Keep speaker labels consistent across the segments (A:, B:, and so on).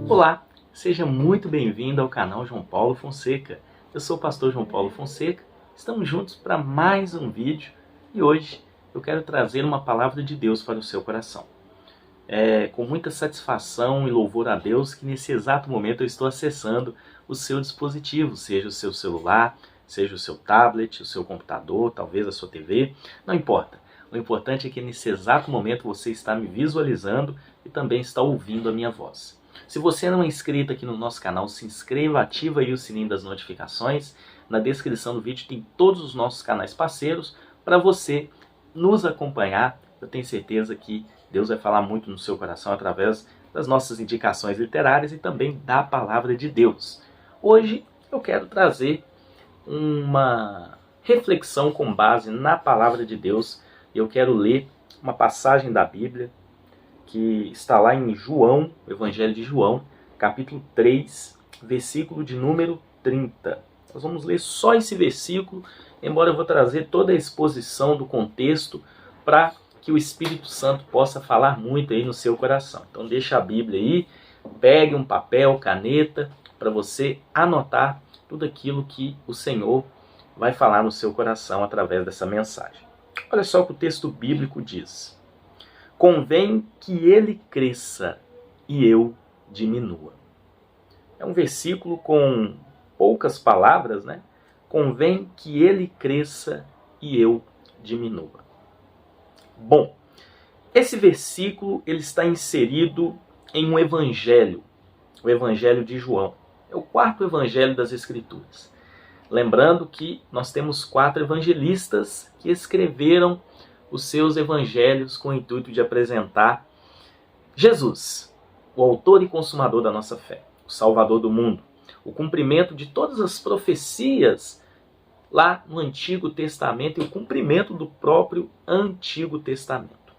A: Olá, seja muito bem-vindo ao canal João Paulo Fonseca. Eu sou o pastor João Paulo Fonseca, estamos juntos para mais um vídeo e hoje eu quero trazer uma palavra de Deus para o seu coração. É com muita satisfação e louvor a Deus que nesse exato momento eu estou acessando o seu dispositivo, seja o seu celular, seja o seu tablet, o seu computador, talvez a sua TV, não importa. O importante é que nesse exato momento você está me visualizando e também está ouvindo a minha voz. Se você não é inscrito aqui no nosso canal, se inscreva, ativa aí o sininho das notificações. Na descrição do vídeo tem todos os nossos canais parceiros para você nos acompanhar. Eu tenho certeza que Deus vai falar muito no seu coração através das nossas indicações literárias e também da palavra de Deus. Hoje eu quero trazer uma reflexão com base na palavra de Deus. Eu quero ler uma passagem da Bíblia que está lá em João, Evangelho de João, capítulo 3, versículo de número 30. Nós vamos ler só esse versículo, embora eu vou trazer toda a exposição do contexto para que o Espírito Santo possa falar muito aí no seu coração. Então deixa a Bíblia aí, pegue um papel, caneta, para você anotar tudo aquilo que o Senhor vai falar no seu coração através dessa mensagem. Olha só o que o texto bíblico diz. Convém que ele cresça e eu diminua. É um versículo com poucas palavras, né? Convém que ele cresça e eu diminua. Bom, esse versículo ele está inserido em um evangelho, o Evangelho de João. É o quarto evangelho das Escrituras. Lembrando que nós temos 4 evangelistas que escreveram os seus evangelhos com o intuito de apresentar Jesus, o autor e consumador da nossa fé, o Salvador do mundo, o cumprimento de todas as profecias lá no Antigo Testamento e o cumprimento do próprio Antigo Testamento.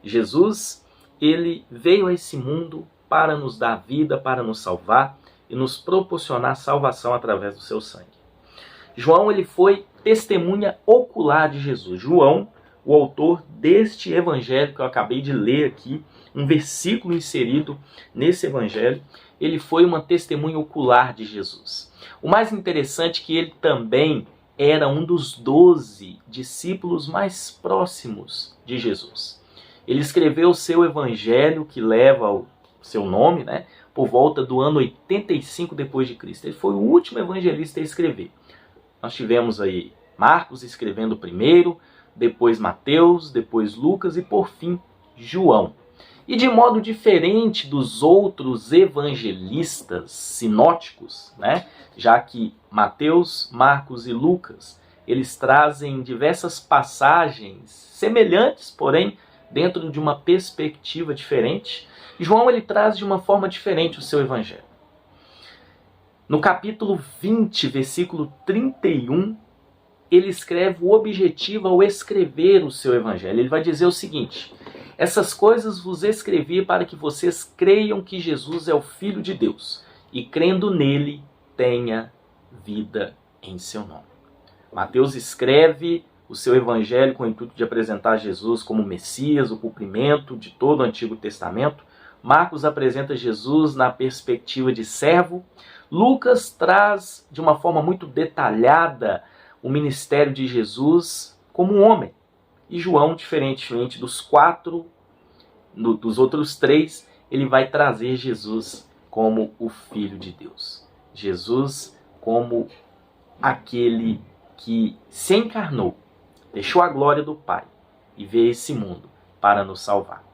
A: Jesus, ele veio a esse mundo para nos dar vida, para nos salvar e nos proporcionar salvação através do seu sangue. João, ele foi testemunha ocular de Jesus. João, o autor deste evangelho que eu acabei de ler aqui, um versículo inserido nesse evangelho, ele foi uma testemunha ocular de Jesus. O mais interessante é que ele também era um dos 12 discípulos mais próximos de Jesus. Ele escreveu o seu evangelho, que leva o seu nome, né, por volta do ano 85 depois de Cristo. Ele foi o último evangelista a escrever. Nós tivemos aí Marcos escrevendo primeiro, depois Mateus, depois Lucas e por fim João. E de modo diferente dos outros evangelistas sinóticos, né? Já que Mateus, Marcos e Lucas, eles trazem diversas passagens semelhantes, porém dentro de uma perspectiva diferente, João ele traz de uma forma diferente o seu evangelho. No capítulo 20, versículo 31, ele escreve o objetivo ao escrever o seu evangelho. Ele vai dizer o seguinte: essas coisas vos escrevi para que vocês creiam que Jesus é o Filho de Deus e crendo nele tenha vida em seu nome. Mateus escreve o seu evangelho com o intuito de apresentar Jesus como Messias, o cumprimento de todo o Antigo Testamento. Marcos apresenta Jesus na perspectiva de servo. Lucas traz de uma forma muito detalhada o ministério de Jesus como um homem. E João, diferentemente dos outros 3, ele vai trazer Jesus como o Filho de Deus. Jesus como aquele que se encarnou, deixou a glória do Pai e veio a esse mundo para nos salvar.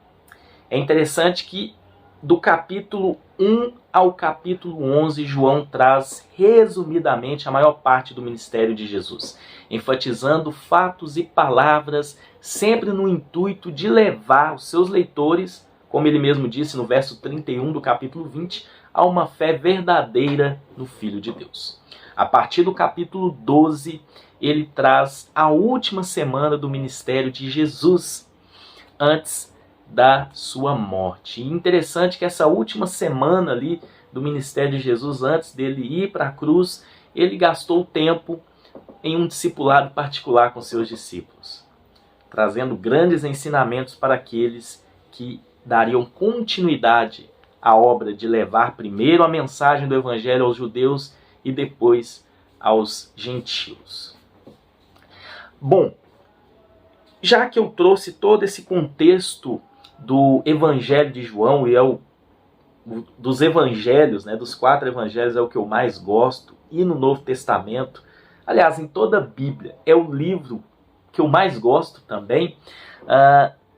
A: É interessante que do capítulo 1 ao capítulo 11, João traz resumidamente a maior parte do ministério de Jesus, enfatizando fatos e palavras, sempre no intuito de levar os seus leitores, como ele mesmo disse no verso 31 do capítulo 20, a uma fé verdadeira no Filho de Deus. A partir do capítulo 12, ele traz a última semana do ministério de Jesus, antes da sua morte. E interessante que essa última semana ali do ministério de Jesus, antes dele ir para a cruz, ele gastou tempo em um discipulado particular com seus discípulos, trazendo grandes ensinamentos para aqueles que dariam continuidade a obra de levar primeiro a mensagem do Evangelho aos judeus e depois aos gentios. Bom, já que eu trouxe todo esse contexto do Evangelho de João, e dos evangelhos, né, dos 4 evangelhos é o que eu mais gosto, e no Novo Testamento, aliás, em toda a Bíblia, é o livro que eu mais gosto também,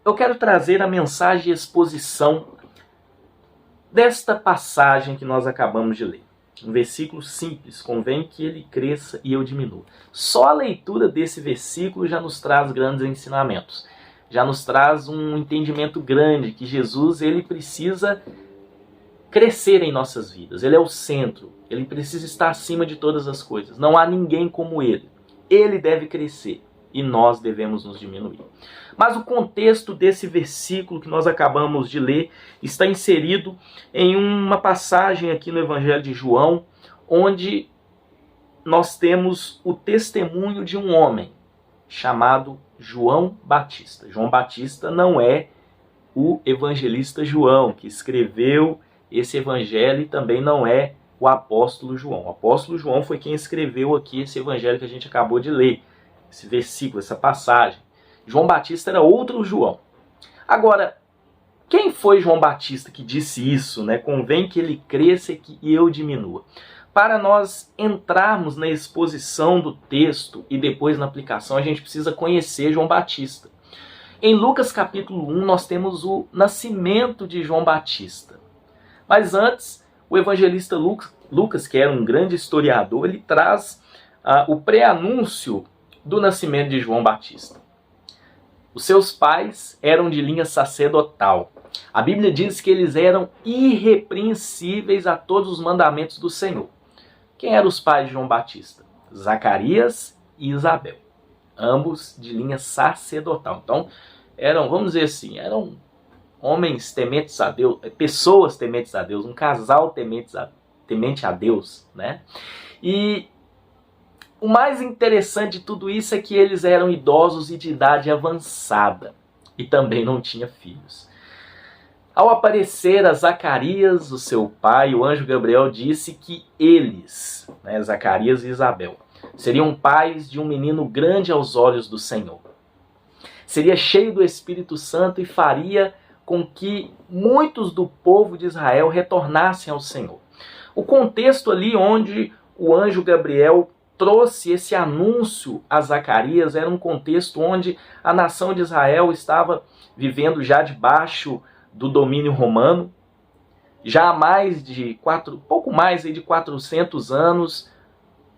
A: eu quero trazer a mensagem de exposição desta passagem que nós acabamos de ler. Um versículo simples: convém que ele cresça e eu diminua. Só a leitura desse versículo já nos traz grandes ensinamentos. Já nos traz um entendimento grande que Jesus ele precisa crescer em nossas vidas. Ele é o centro. Ele precisa estar acima de todas as coisas. Não há ninguém como ele. Ele deve crescer e nós devemos nos diminuir. Mas o contexto desse versículo que nós acabamos de ler está inserido em uma passagem aqui no Evangelho de João, onde nós temos o testemunho de um homem chamado João Batista. João Batista não é o evangelista João, que escreveu esse evangelho, e também não é o apóstolo João. O apóstolo João foi quem escreveu aqui esse evangelho que a gente acabou de ler, esse versículo, essa passagem. João Batista era outro João. Agora, quem foi João Batista que disse isso, né? Convém que ele cresça e eu diminua. Para nós entrarmos na exposição do texto e depois na aplicação, a gente precisa conhecer João Batista. Em Lucas capítulo 1, nós temos o nascimento de João Batista. Mas antes, o evangelista Lucas, que era um grande historiador, ele traz o pré-anúncio do nascimento de João Batista. Os seus pais eram de linha sacerdotal. A Bíblia diz que eles eram irrepreensíveis a todos os mandamentos do Senhor. Quem eram os pais de João Batista? Zacarias e Isabel. Ambos de linha sacerdotal. Então, eram, vamos dizer assim, eram homens tementes a Deus, pessoas tementes a Deus, um casal temente a Deus, né? E o mais interessante de tudo isso é que eles eram idosos e de idade avançada e também não tinham filhos. Ao aparecer a Zacarias, o seu pai, o anjo Gabriel disse que eles, né, Zacarias e Isabel, seriam pais de um menino grande aos olhos do Senhor. Seria cheio do Espírito Santo e faria com que muitos do povo de Israel retornassem ao Senhor. O contexto ali onde o anjo Gabriel trouxe esse anúncio a Zacarias era um contexto onde a nação de Israel estava vivendo já debaixo do domínio romano. Já há pouco mais de 400 anos,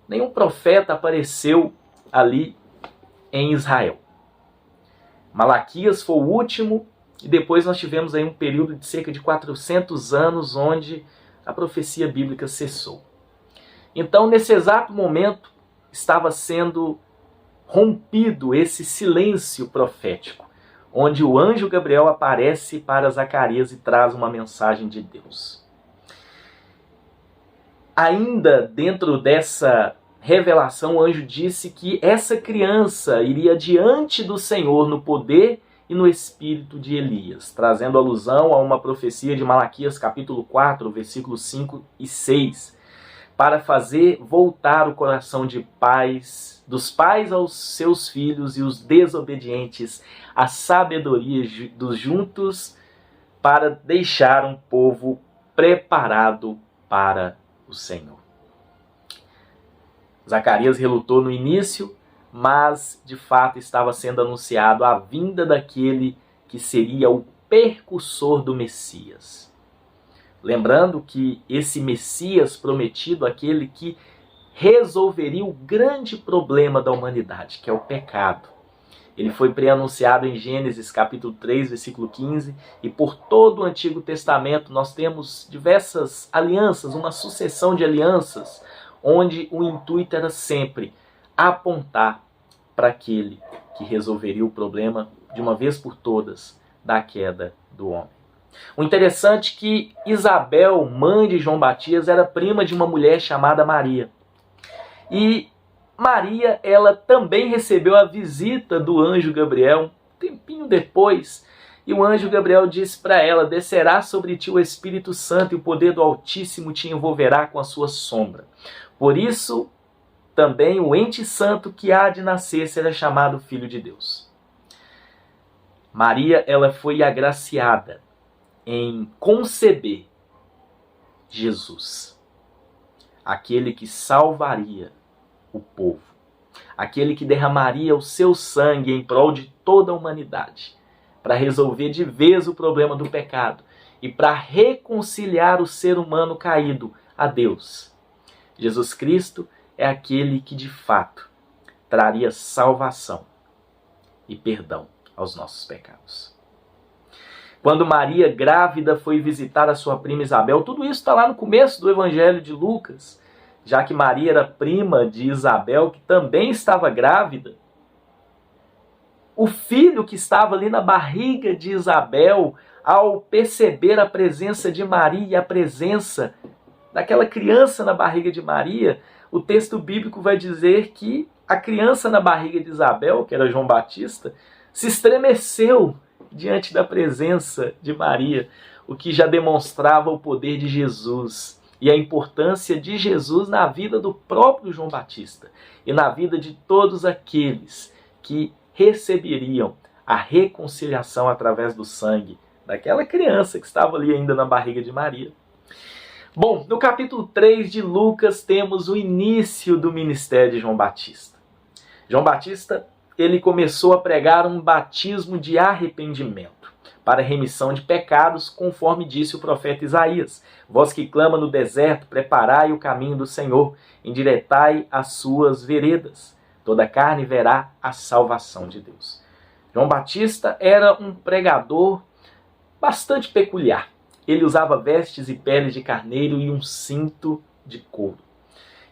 A: nenhum profeta apareceu ali em Israel. Malaquias foi o último, e depois nós tivemos aí um período de cerca de 400 anos onde a profecia bíblica cessou. Então, nesse exato momento, estava sendo rompido esse silêncio profético, onde o anjo Gabriel aparece para Zacarias e traz uma mensagem de Deus. Ainda dentro dessa revelação, o anjo disse que essa criança iria diante do Senhor no poder e no espírito de Elias, trazendo alusão a uma profecia de Malaquias capítulo 4, versículos 5 e 6, para fazer voltar o coração dos pais aos seus filhos e os desobedientes à sabedoria dos juntos, para deixar um povo preparado para o Senhor. Zacarias relutou no início, mas de fato estava sendo anunciado a vinda daquele que seria o precursor do Messias. Lembrando que esse Messias prometido, aquele que resolveria o grande problema da humanidade, que é o pecado. Ele foi pré-anunciado em Gênesis capítulo 3, versículo 15, e por todo o Antigo Testamento nós temos diversas alianças, uma sucessão de alianças, onde o intuito era sempre apontar para aquele que resolveria o problema de uma vez por todas da queda do homem. O interessante é que Isabel, mãe de João Batista, era prima de uma mulher chamada Maria. E Maria, ela também recebeu a visita do anjo Gabriel um tempinho depois, E o anjo Gabriel disse para ela: descerá sobre ti o Espírito Santo e o poder do Altíssimo te envolverá com a sua sombra. Por isso, também o ente santo que há de nascer será chamado Filho de Deus. Maria, ela foi agraciada em conceber Jesus, aquele que salvaria o povo, aquele que derramaria o seu sangue em prol de toda a humanidade, para resolver de vez o problema do pecado e para reconciliar o ser humano caído a Deus. Jesus Cristo é aquele que de fato traria salvação e perdão aos nossos pecados. Quando Maria, grávida, foi visitar a sua prima Isabel, tudo isso está lá no começo do Evangelho de Lucas, já que Maria era prima de Isabel, que também estava grávida. O filho que estava ali na barriga de Isabel, ao perceber a presença de Maria e a presença daquela criança na barriga de Maria, o texto bíblico vai dizer que a criança na barriga de Isabel, que era João Batista, se estremeceu diante da presença de Maria, o que já demonstrava o poder de Jesus e a importância de Jesus na vida do próprio João Batista e na vida de todos aqueles que receberiam a reconciliação através do sangue daquela criança que estava ali ainda na barriga de Maria. Bom, no capítulo 3 de Lucas temos o início do ministério de João Batista. João Batista, ele começou a pregar um batismo de arrependimento para remissão de pecados, conforme disse o profeta Isaías. Vós que clama no deserto, preparai o caminho do Senhor, endireitai as suas veredas. Toda carne verá a salvação de Deus. João Batista era um pregador bastante peculiar. Ele usava vestes e peles de carneiro e um cinto de couro.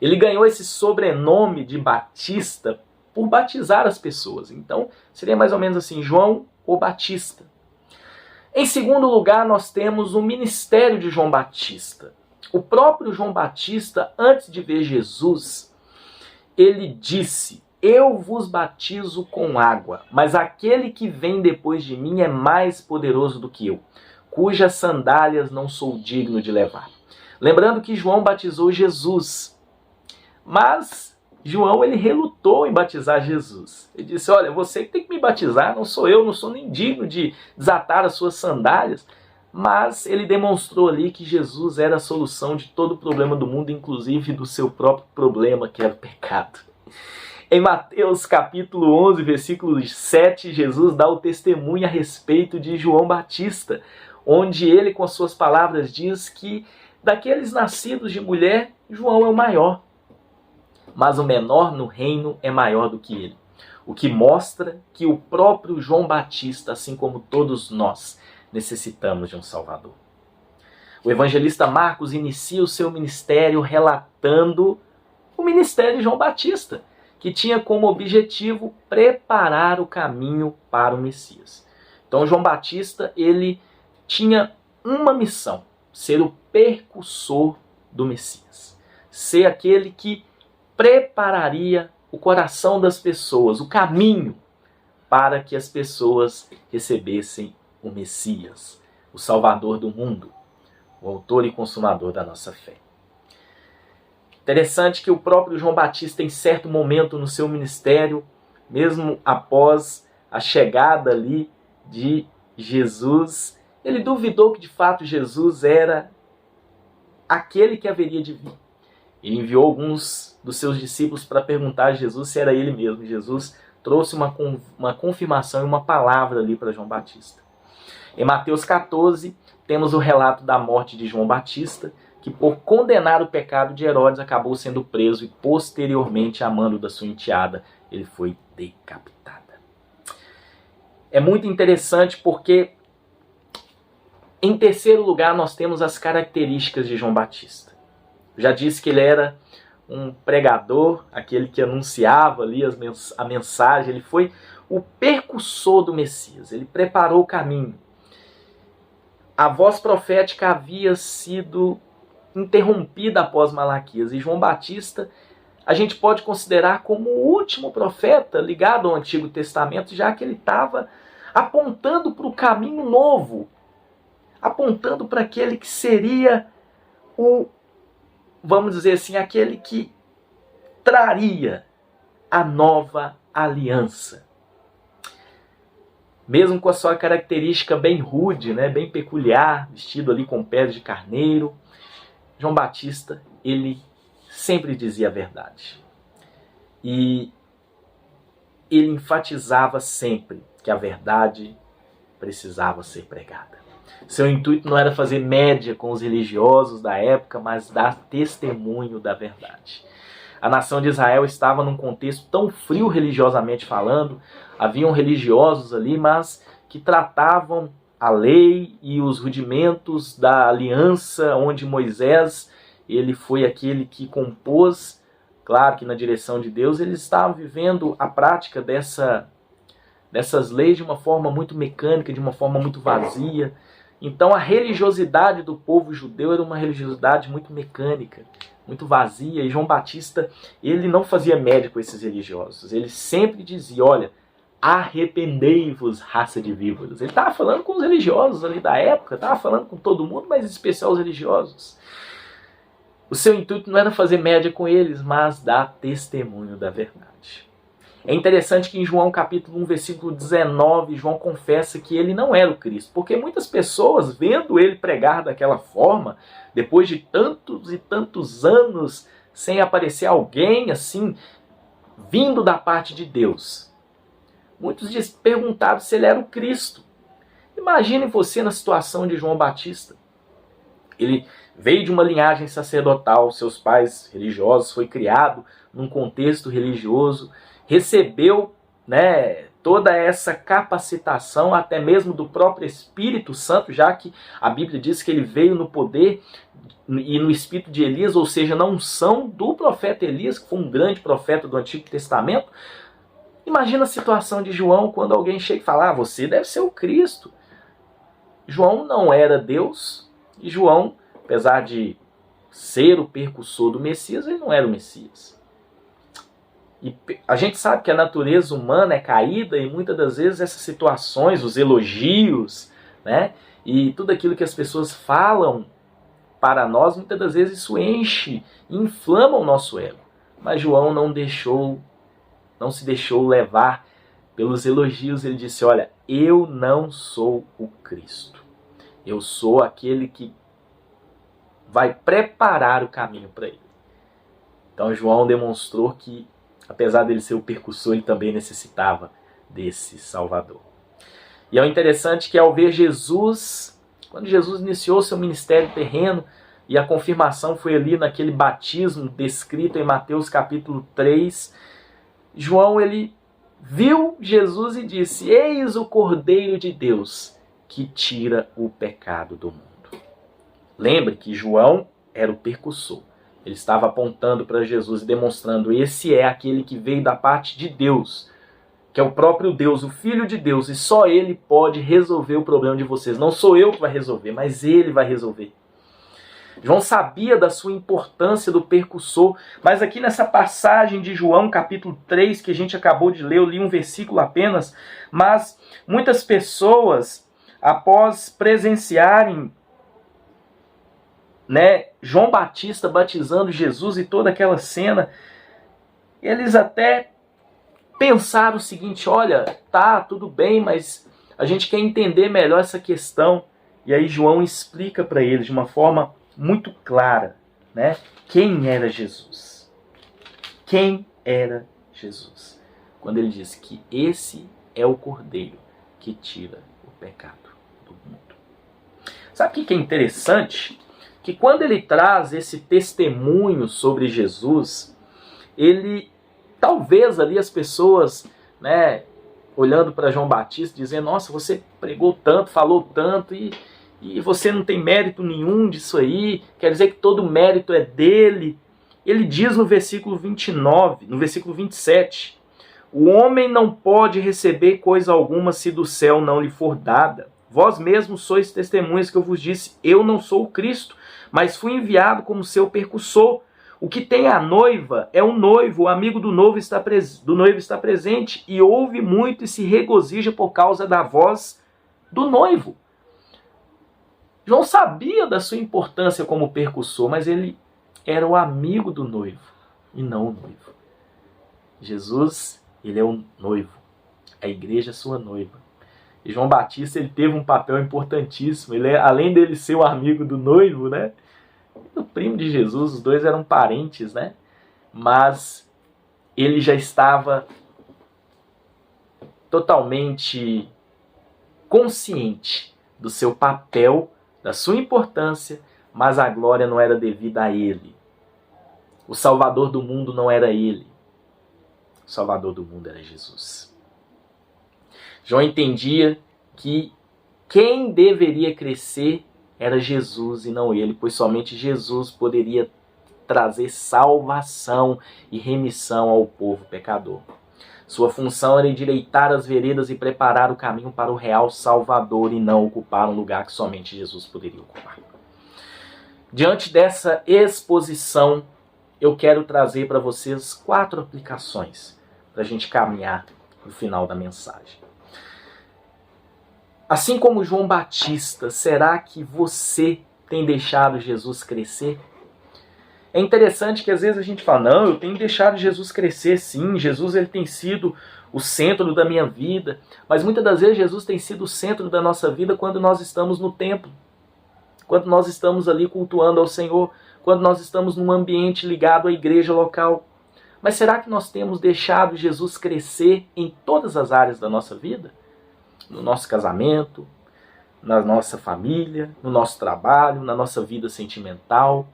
A: Ele ganhou esse sobrenome de Batista por batizar as pessoas. Então, seria mais ou menos assim, João o Batista. Em segundo lugar, nós temos o ministério de João Batista. O próprio João Batista, antes de ver Jesus, ele disse: eu vos batizo com água, mas aquele que vem depois de mim é mais poderoso do que eu, cujas sandálias não sou digno de levar. Lembrando que João batizou Jesus, mas João, ele relutou em batizar Jesus. Ele disse: olha, você que tem que me batizar, não sou eu, não sou nem digno de desatar as suas sandálias. Mas ele demonstrou ali que Jesus era a solução de todo o problema do mundo, inclusive do seu próprio problema, que era o pecado. Em Mateus capítulo 11, versículo 7, Jesus dá o testemunho a respeito de João Batista, onde ele, com as suas palavras, diz que daqueles nascidos de mulher, João é o maior. Mas o menor no reino é maior do que ele. O que mostra que o próprio João Batista, assim como todos nós, necessitamos de um Salvador. O evangelista Marcos inicia o seu ministério relatando o ministério de João Batista, que tinha como objetivo preparar o caminho para o Messias. Então João Batista, ele tinha uma missão: ser o percussor do Messias. Ser aquele que prepararia o coração das pessoas, o caminho para que as pessoas recebessem o Messias, o Salvador do mundo, o autor e consumador da nossa fé. Interessante que o próprio João Batista, em certo momento no seu ministério, mesmo após a chegada ali de Jesus, ele duvidou que de fato Jesus era aquele que haveria de vir. Ele enviou alguns dos seus discípulos para perguntar a Jesus se era ele mesmo. Jesus trouxe uma confirmação e uma palavra ali para João Batista. Em Mateus 14, temos o relato da morte de João Batista, que por condenar o pecado de Herodes acabou sendo preso e posteriormente, a mando da sua enteada, ele foi decapitada. É muito interessante porque, em terceiro lugar, nós temos as características de João Batista. Já disse que ele era um pregador, aquele que anunciava ali a mensagem, ele foi o percussor do Messias, ele preparou o caminho. A voz profética havia sido interrompida após Malaquias, e João Batista a gente pode considerar como o último profeta ligado ao Antigo Testamento, já que ele estava apontando para o caminho novo, apontando para aquele que seria vamos dizer assim, aquele que traria a nova aliança. Mesmo com a sua característica bem rude, né, bem peculiar, vestido ali com peles de carneiro, João Batista, ele sempre dizia a verdade. E ele enfatizava sempre que a verdade precisava ser pregada. Seu intuito não era fazer média com os religiosos da época, mas dar testemunho da verdade. A nação de Israel estava num contexto tão frio religiosamente falando, haviam religiosos ali, mas que tratavam a lei e os rudimentos da aliança, onde Moisés, ele foi aquele que compôs, claro que na direção de Deus, eles estavam vivendo a prática dessas leis de uma forma muito mecânica, de uma forma muito vazia. Então a religiosidade do povo judeu era uma religiosidade muito mecânica, muito vazia. E João Batista, ele não fazia média com esses religiosos. Ele sempre dizia, olha, arrependei-vos, raça de víboras. Ele estava falando com os religiosos ali da época, estava falando com todo mundo, mas em especial os religiosos. O seu intuito não era fazer média com eles, mas dar testemunho da verdade. É interessante que em João capítulo 1, versículo 19, João confessa que ele não era o Cristo. Porque muitas pessoas, vendo ele pregar daquela forma, depois de tantos e tantos anos sem aparecer alguém assim, vindo da parte de Deus, muitos perguntaram se ele era o Cristo. Imagine você na situação de João Batista. Ele veio de uma linhagem sacerdotal, seus pais religiosos, foi criado num contexto religioso, recebeu, né, toda essa capacitação, até mesmo do próprio Espírito Santo, já que a Bíblia diz que ele veio no poder e no espírito de Elias, ou seja, na unção do profeta Elias, que foi um grande profeta do Antigo Testamento. Imagina a situação de João quando alguém chega e fala, você deve ser o Cristo. João não era Deus, e João, apesar de ser o percussor do Messias, ele não era o Messias. E a gente sabe que a natureza humana é caída e muitas das vezes essas situações, os elogios, né, e tudo aquilo que as pessoas falam para nós, muitas das vezes isso enche, inflama o nosso ego. Mas João não se deixou levar pelos elogios. Ele disse, olha, eu não sou o Cristo. Eu sou aquele que vai preparar o caminho para ele. Então João demonstrou que, apesar dele ser o percussor, ele também necessitava desse Salvador. E é interessante que ao ver Jesus, quando Jesus iniciou seu ministério terreno, e a confirmação foi ali naquele batismo descrito em Mateus capítulo 3, João, ele viu Jesus e disse, eis o Cordeiro de Deus que tira o pecado do mundo. Lembre que João era o percussor. Ele estava apontando para Jesus e demonstrando, esse é aquele que veio da parte de Deus, que é o próprio Deus, o Filho de Deus, e só ele pode resolver o problema de vocês. Não sou eu que vai resolver, mas ele vai resolver. João sabia da sua importância do percussor, mas aqui nessa passagem de João, capítulo 3, que a gente acabou de ler, eu li um versículo apenas, mas muitas pessoas, após presenciarem, né, João Batista batizando Jesus e toda aquela cena, eles até pensaram o seguinte, olha, tá, tudo bem, mas a gente quer entender melhor essa questão. E aí João explica para eles de uma forma muito clara, né, quem era Jesus. Quem era Jesus? Quando ele diz que esse é o Cordeiro que tira o pecado do mundo. Sabe o que é interessante? Que quando ele traz esse testemunho sobre Jesus, ele, talvez ali as pessoas, né, olhando para João Batista, dizendo, nossa, você pregou tanto, falou tanto, e você não tem mérito nenhum disso aí, quer dizer que todo mérito é dele. Ele diz no versículo 29, no versículo 27, o homem não pode receber coisa alguma se do céu não lhe for dada. Vós mesmos sois testemunhas que eu vos disse, eu não sou o Cristo, mas fui enviado como seu percussor. O que tem a noiva é o noivo, o amigo do noivo está presente e ouve muito e se regozija por causa da voz do noivo. João sabia da sua importância como percussor, mas ele era o amigo do noivo e não o noivo. Jesus, ele é o noivo. A igreja é sua noiva. E João Batista, ele teve um papel importantíssimo. Ele, além dele ser o amigo do noivo, né? O primo de Jesus, os dois eram parentes, né? Mas ele já estava totalmente consciente do seu papel, da sua importância, mas a glória não era devida a ele. O Salvador do mundo não era ele. O Salvador do mundo era Jesus. João entendia que quem deveria crescer era Jesus e não ele, pois somente Jesus poderia trazer salvação e remissão ao povo pecador. Sua função era endireitar as veredas e preparar o caminho para o real Salvador e não ocupar um lugar que somente Jesus poderia ocupar. Diante dessa exposição, eu quero trazer para vocês 4 aplicações para a gente caminhar no final da mensagem. Assim como João Batista, será que você tem deixado Jesus crescer? É interessante que às vezes a gente fala, não, eu tenho deixado Jesus crescer sim, Jesus ele tem sido o centro da minha vida, mas muitas das vezes Jesus tem sido o centro da nossa vida quando nós estamos no templo, quando nós estamos ali cultuando ao Senhor, quando nós estamos num ambiente ligado à igreja local. Mas será que nós temos deixado Jesus crescer em todas as áreas da nossa vida? No nosso casamento, na nossa família, no nosso trabalho, na nossa vida sentimental?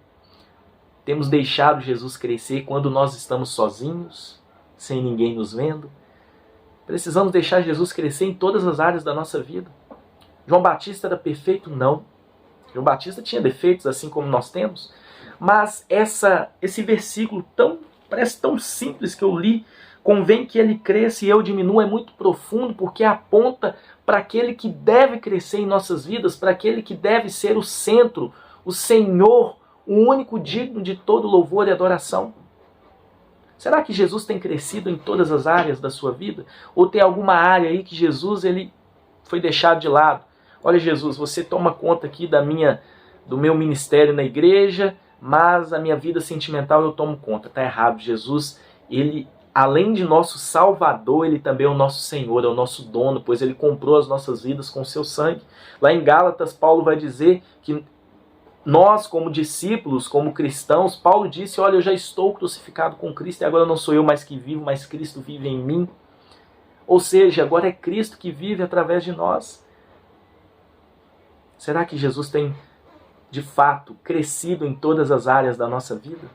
A: Temos deixado Jesus crescer quando nós estamos sozinhos, sem ninguém nos vendo? Precisamos deixar Jesus crescer em todas as áreas da nossa vida. João Batista era perfeito? Não. João Batista tinha defeitos, assim como nós temos. Mas esse versículo parece tão simples que eu li, convém que ele cresça e eu diminua, é muito profundo, porque aponta para aquele que deve crescer em nossas vidas, para aquele que deve ser o centro, o Senhor, o único digno de todo louvor e adoração. Será que Jesus tem crescido em todas as áreas da sua vida? Ou tem alguma área aí que Jesus ele foi deixado de lado? Olha, Jesus, você toma conta aqui do meu ministério na igreja, mas a minha vida sentimental eu tomo conta. Está errado. Jesus, ele, além de nosso Salvador, ele também é o nosso Senhor, é o nosso dono, pois ele comprou as nossas vidas com o seu sangue. Lá em Gálatas, Paulo vai dizer que nós, como discípulos, como cristãos, Paulo disse, olha, eu já estou crucificado com Cristo e agora não sou eu mais que vivo, mas Cristo vive em mim. Ou seja, agora é Cristo que vive através de nós. Será que Jesus tem, de fato, crescido em todas as áreas da nossa vida?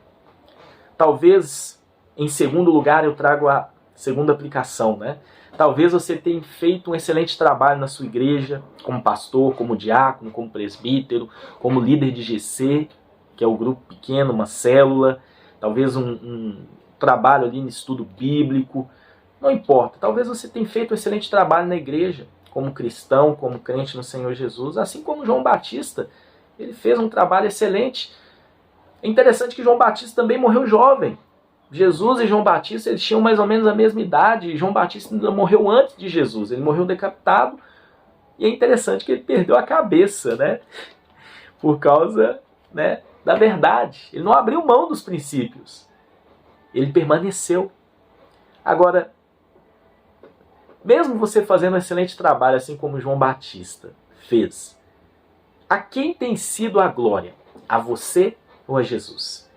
A: Talvez, em segundo lugar, eu trago a segunda aplicação, né? Talvez você tenha feito um excelente trabalho na sua igreja, como pastor, como diácono, como presbítero, como líder de GC, que é o grupo pequeno, uma célula, talvez um trabalho ali no estudo bíblico, não importa. Talvez você tenha feito um excelente trabalho na igreja, como cristão, como crente no Senhor Jesus, assim como João Batista, ele fez um trabalho excelente. É interessante que João Batista também morreu jovem. Jesus e João Batista, eles tinham mais ou menos a mesma idade, e João Batista ainda morreu antes de Jesus, ele morreu decapitado, e é interessante que ele perdeu a cabeça, né? Por causa, né, da verdade. Ele não abriu mão dos princípios, ele permaneceu. Agora, mesmo você fazendo um excelente trabalho, assim como João Batista fez, a quem tem sido a glória? A você ou a Jesus?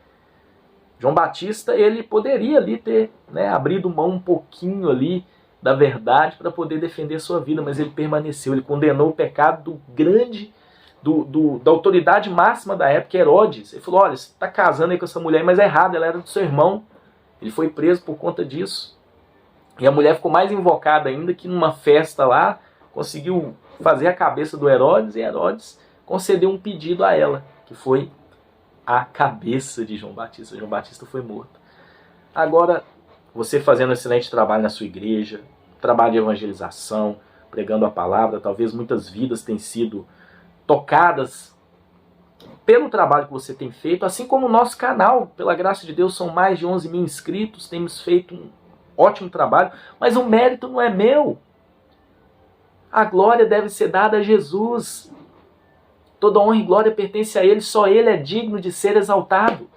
A: João Batista, ele poderia ali ter, né, abrido mão um pouquinho ali da verdade para poder defender a sua vida, mas ele permaneceu, ele condenou o pecado do grande, da autoridade máxima da época, Herodes. Ele falou, olha, você está casando aí com essa mulher, mas é errado, ela era do seu irmão. Ele foi preso por conta disso. E a mulher ficou mais invocada ainda, que numa festa lá, conseguiu fazer a cabeça do Herodes, e Herodes concedeu um pedido a ela, que foi a cabeça de João Batista. João Batista foi morto. Agora, você fazendo um excelente trabalho na sua igreja, trabalho de evangelização, pregando a palavra, talvez muitas vidas tenham sido tocadas pelo trabalho que você tem feito, assim como o nosso canal, pela graça de Deus, são mais de 11 mil inscritos, temos feito um ótimo trabalho, mas o mérito não é meu. A glória deve ser dada a Jesus. Toda honra e glória pertence a Ele, só Ele é digno de ser exaltado.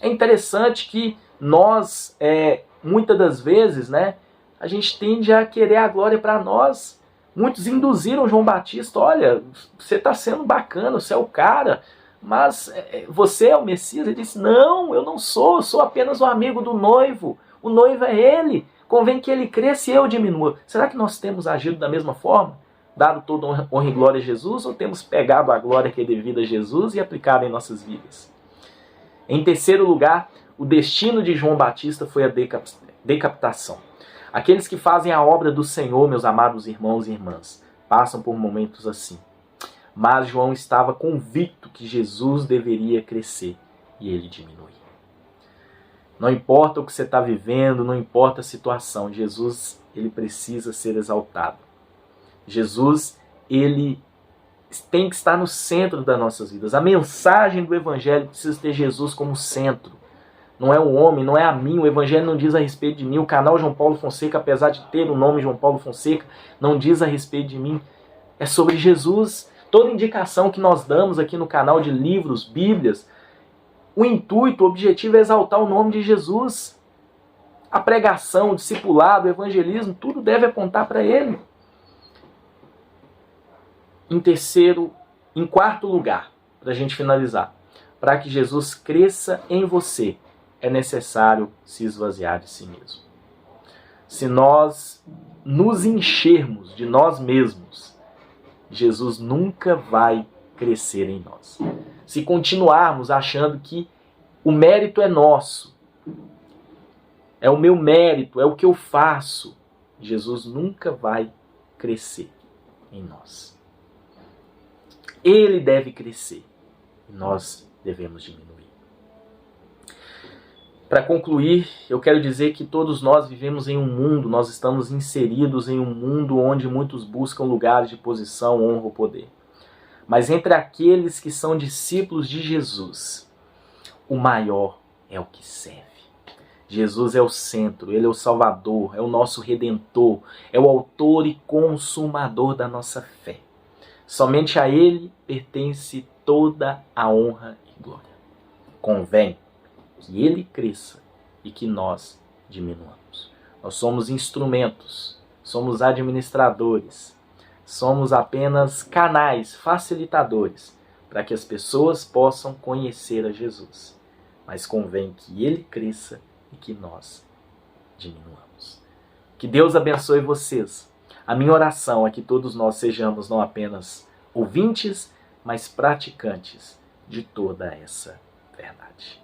A: É interessante que nós, muitas das vezes, né, a gente tende a querer a glória para nós. Muitos induziram João Batista: olha, você está sendo bacana, você é o cara, mas você é o Messias? Ele disse: não, eu não sou, eu sou apenas o amigo do noivo. O noivo é ele, convém que ele cresça e eu diminua. Será que nós temos agido da mesma forma? Dado toda honra e glória a Jesus, ou temos pegado a glória que é devida a Jesus e aplicado em nossas vidas? Em terceiro lugar, o destino de João Batista foi a decapitação. Aqueles que fazem a obra do Senhor, meus amados irmãos e irmãs, passam por momentos assim. Mas João estava convicto que Jesus deveria crescer e ele diminuir. Não importa o que você está vivendo, não importa a situação, Jesus, ele precisa ser exaltado. Jesus, ele tem que estar no centro das nossas vidas. A mensagem do Evangelho precisa ter Jesus como centro. Não é o homem, não é a mim. O Evangelho não diz a respeito de mim. O canal João Paulo Fonseca, apesar de ter o nome João Paulo Fonseca, não diz a respeito de mim. É sobre Jesus. Toda indicação que nós damos aqui no canal de livros, bíblias, o intuito, o objetivo é exaltar o nome de Jesus. A pregação, o discipulado, o evangelismo, tudo deve apontar para Ele. Em quarto lugar, para a gente finalizar, para que Jesus cresça em você, é necessário se esvaziar de si mesmo. Se nós nos enchermos de nós mesmos, Jesus nunca vai crescer em nós. Se continuarmos achando que o mérito é nosso, é o meu mérito, é o que eu faço, Jesus nunca vai crescer em nós. Ele deve crescer e nós devemos diminuir. Para concluir, eu quero dizer que todos nós vivemos em um mundo, nós estamos inseridos em um mundo onde muitos buscam lugares de posição, honra ou poder. Mas entre aqueles que são discípulos de Jesus, o maior é o que serve. Jesus é o centro, Ele é o Salvador, é o nosso Redentor, é o autor e consumador da nossa fé. Somente a Ele pertence toda a honra e glória. Convém que Ele cresça e que nós diminuamos. Nós somos instrumentos, somos administradores, somos apenas canais, facilitadores, para que as pessoas possam conhecer a Jesus. Mas convém que Ele cresça e que nós diminuamos. Que Deus abençoe vocês. A minha oração é que todos nós sejamos não apenas ouvintes, mas praticantes de toda essa verdade.